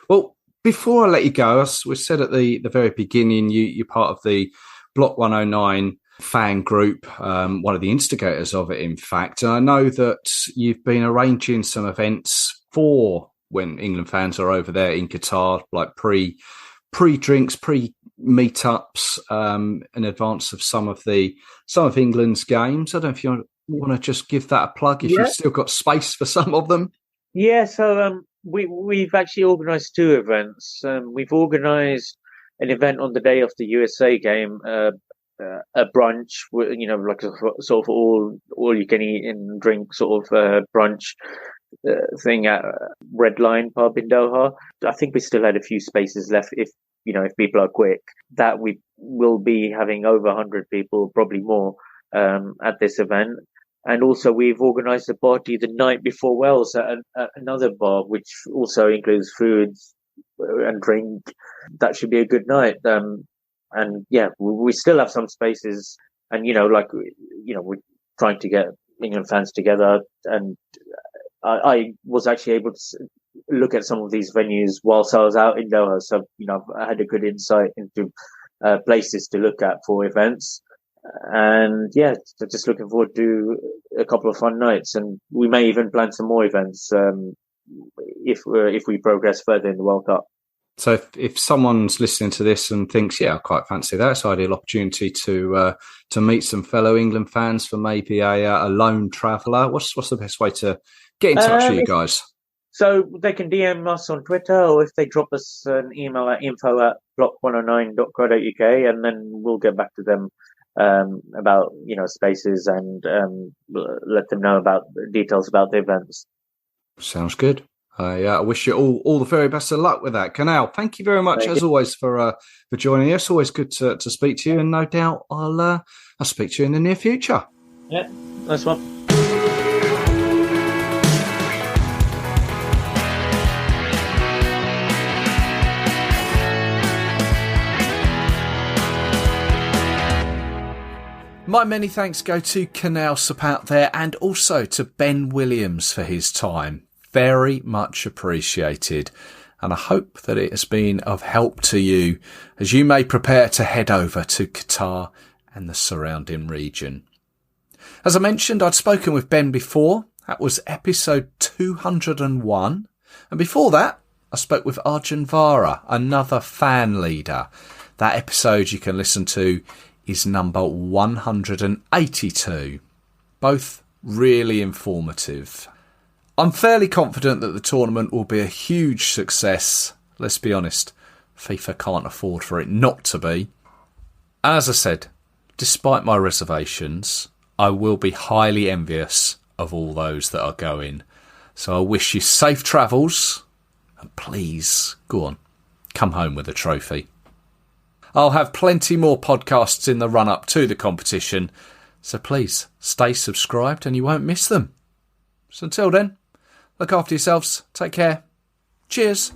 Well, before I let you go, as we said at the very beginning, you're part of the Block 109 fan group, one of the instigators of it, in fact. And I know that you've been arranging some events for when England fans are over there in Qatar, like pre-drinks, pre-meetups, in advance of some of England's games. I don't know if you want to just give that a plug, if you've still got space for some of them. Yeah, so we've actually organised two events. We've organised an event on the day of the USA game a brunch, like a sort of all you can eat and drink sort of brunch thing at Red Lion Pub in Doha. I think we still had a few spaces left if people are quick. That we will be having over 100 people, probably more, at this event. And also we've organised a party the night before Wales at another bar, which also includes food and drink. That should be a good night. And yeah, we still have some spaces, and we're trying to get England fans together. And I was actually able to look at some of these venues whilst I was out in Doha, so I had a good insight into places to look at for events. And yeah, just looking forward to a couple of fun nights, and we may even plan some more events if we progress further in the World Cup. So if someone's listening to this and thinks, yeah, I quite fancy that, it's an ideal opportunity to meet some fellow England fans for maybe a lone traveller. What's the best way to get in touch with you guys? So they can DM us on Twitter, or if they drop us an email at info@block109.co.uk, and then we'll get back to them about spaces and let them know about details about the events. Sounds good. I wish you all the very best of luck with that. Kunal, thank you very much as always for joining us. Always good to speak to you, and no doubt I'll speak to you in the near future. Yeah, nice one. My many thanks go to Kunal Sapat there, and also to Ben Williams for his time. Very much appreciated. And I hope that it has been of help to you as you may prepare to head over to Qatar and the surrounding region. As I mentioned, I'd spoken with Ben before. That was episode 201. And before that, I spoke with Arjun Vara, another fan leader. That episode you can listen to is number 182. Both really informative. I'm fairly confident that the tournament will be a huge success. Let's be honest, FIFA can't afford for it not to be. As I said, despite my reservations, I will be highly envious of all those that are going. So I wish you safe travels, and please, go on, come home with a trophy. I'll have plenty more podcasts in the run-up to the competition, so please stay subscribed and you won't miss them. So until then, look after yourselves, take care, cheers.